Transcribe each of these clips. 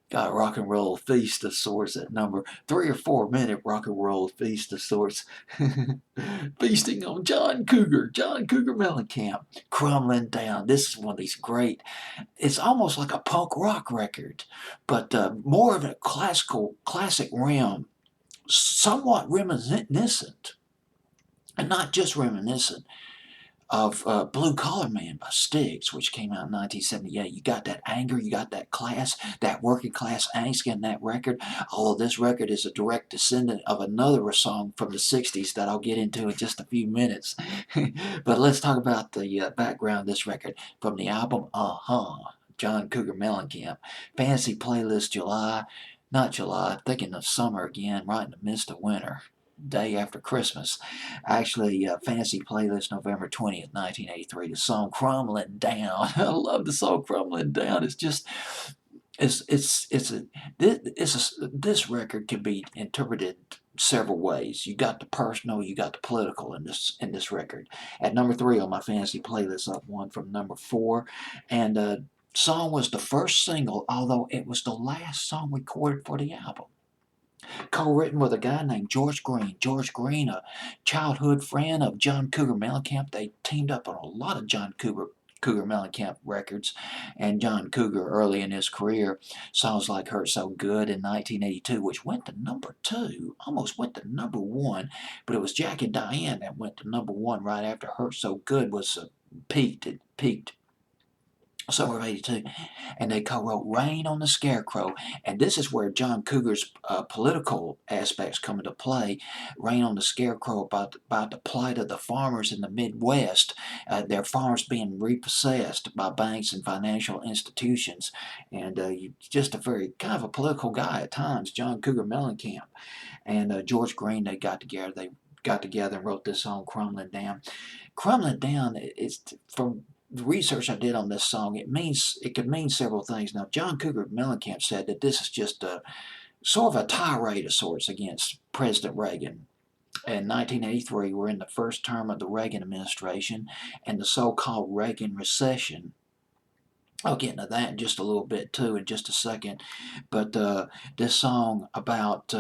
got a rock and roll feast of sorts at number 3 or 4 minute rock and roll feast of sorts. Feasting on John Cougar Mellencamp, Crumbling Down. This is one of these great, it's almost like a punk rock record, but more of a classic realm, somewhat reminiscent, and not just reminiscent, of Blue Collar Man by Styx, which came out in 1978. You got that anger, you got that class, that working class angst in that record. Although this record is a direct descendant of another song from the 60s that I'll get into in just a few minutes. But let's talk about the background of this record from the album John Cougar Mellencamp. Fantasy Playlist July, not July, thinking of summer again, right in the midst of winter. Day after Christmas. Actually, Fantasy Playlist November 20th, 1983. The song Crumbling Down. I love the song Crumbling Down. It's just, this record can be interpreted several ways. You got the personal, you got the political in this record. At number 3 on my Fantasy Playlist, up one from number 4. And song was the first single, although it was the last song recorded for the album, co-written with a guy named George Green. George Green, a childhood friend of John Cougar Mellencamp. They teamed up on a lot of John Cougar Mellencamp records, and John Cougar early in his career, songs like Hurt So Good in 1982, which went to number 2, almost went to number 1, but it was Jack and Diane that went to number 1 right after Hurt So Good was peaked. It peaked summer of '82, and they co-wrote Rain on the Scarecrow, and this is where John Cougar's political aspects come into play. Rain on the Scarecrow about the plight of the farmers in the Midwest, their farms being repossessed by banks and financial institutions, and just a very kind of a political guy at times, John Cougar Mellencamp, and George Green. They got together and wrote this song, Crumbling Down. Crumbling Down is from the research I did on this song. It could mean several things. Now, John Cougar Mellencamp said that this is just a sort of a tirade of sorts against President Reagan. In 1983, we're in the first term of the Reagan administration and the so-called Reagan recession. I'll get into that in just a little bit too in just a second. But this song about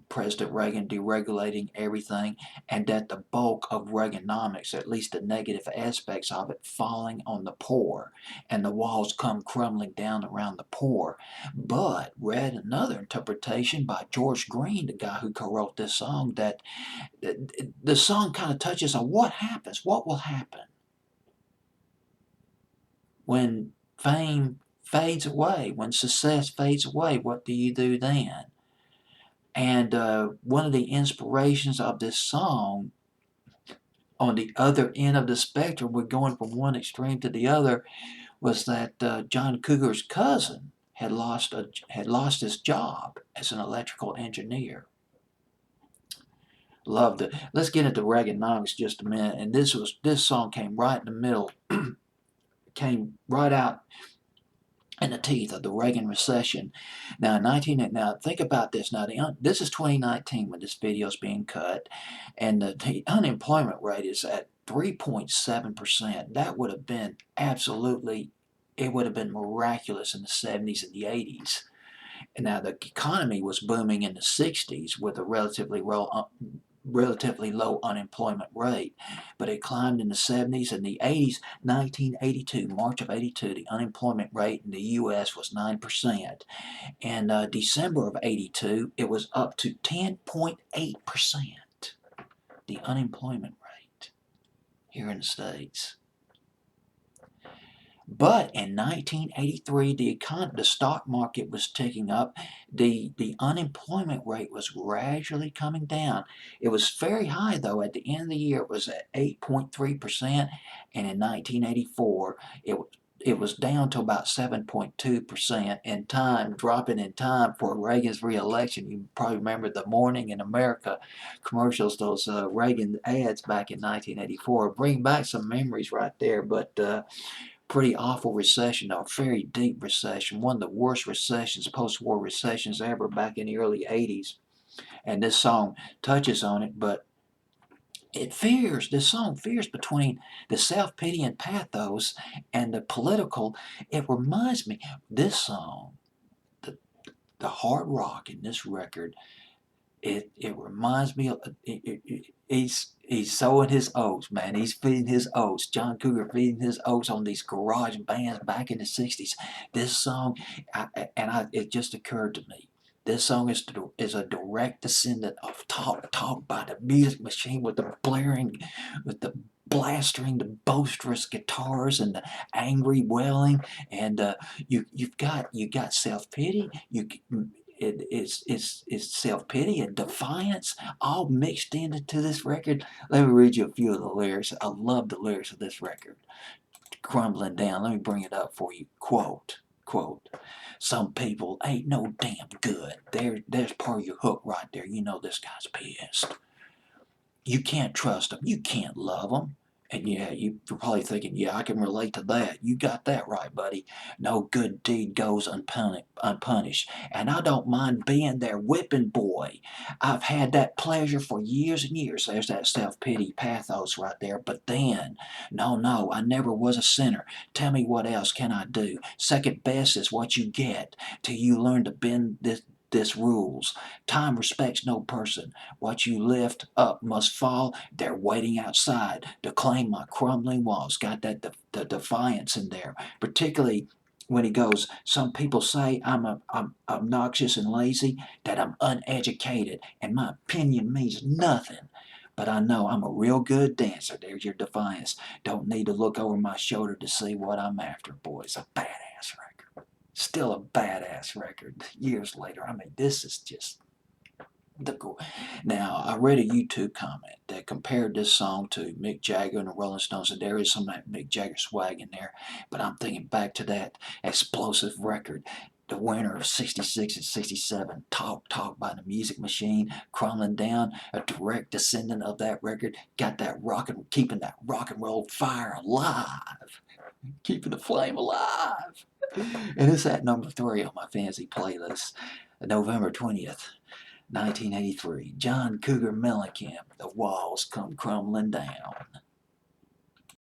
President Reagan deregulating everything, and that the bulk of Reaganomics, at least the negative aspects of it, falling on the poor, and the walls come crumbling down around the poor. But read another interpretation by George Green, the guy who co-wrote this song, that the song kind of touches on what happens, what will happen when fame fades away, when success fades away. What do you do then? And one of the inspirations of this song, on the other end of the spectrum, we're going from one extreme to the other, was that John Cougar's cousin had lost his job as an electrical engineer. Loved it. Let's get into Reaganomics just a minute. And this song came right in the middle, came right out in the teeth of the Reagan recession. Now, now think about this. Now, this is 2019 when this video is being cut, and the unemployment rate is at 3.7%. That would have been absolutely, it would have been miraculous in the 70s and the 80s. And now the economy was booming in the 60s with a relatively low unemployment rate, but it climbed in the 70s and the 80s. 1982, March of 82, the unemployment rate in the U.S. was 9%. And December of 82, it was up to 10.8%, the unemployment rate here in the States. But in 1983, the stock market was ticking up. The unemployment rate was gradually coming down. It was very high, though. At the end of the year, it was at 8.3%, and in 1984, it was down to about 7.2% in time, dropping in time for Reagan's re-election. You probably remember the Morning in America commercials, those Reagan ads back in 1984. Bring back some memories right there, but pretty awful recession, a very deep recession, one of the worst recessions, post-war recessions ever back in the early 80s. And this song touches on it, but this song fears between the self-pity and pathos and the political. It reminds me, this song the hard rock in this record, it reminds me of he's sowing his oats, man. He's feeding his oats. John Cougar feeding his oats on these garage bands back in the '60s. This song, it just occurred to me. This song is a direct descendant of Talk by the Music Machine with the blaring, with the blastering, the boisterous guitars and the angry wailing, and you got self pity. It's self pity and defiance all mixed into this record. Let me read you a few of the lyrics. I love the lyrics of this record. Crumbling down. Let me bring it up for you. Quote. Some people ain't no damn good. There's part of your hook right there. You know this guy's pissed. You can't trust them. You can't love them. And yeah, you're probably thinking, yeah, I can relate to that. You got that right, buddy. No good deed goes unpunished. And I don't mind being their whipping boy. I've had that pleasure for years and years. There's that self-pity pathos right there. But then, no, I never was a sinner. Tell me what else can I do? Second best is what you get till you learn to bend this rules. Time respects no person. What you lift up must fall. They're waiting outside to claim my crumbling walls. Got that the defiance in there, particularly when he goes, some people say I'm obnoxious and lazy, that I'm uneducated, and my opinion means nothing. But I know I'm a real good dancer. There's your defiance. Don't need to look over my shoulder to see what I'm after, boys. A badass record. Still a badass record years later. I mean, this is just the cool. Now, I read a YouTube comment that compared this song to Mick Jagger and the Rolling Stones, and there is some of that Mick Jagger swag in there, but I'm thinking back to that explosive record, the winner of '66 and '67, Talk by the Music Machine, Crumbling Down, a direct descendant of that record, got that keeping that rock and roll fire alive, keeping the flame alive. And it's at number 3 on my fancy playlist, November 20th. 1983, John Cougar Mellencamp, The Walls Come Crumbling Down.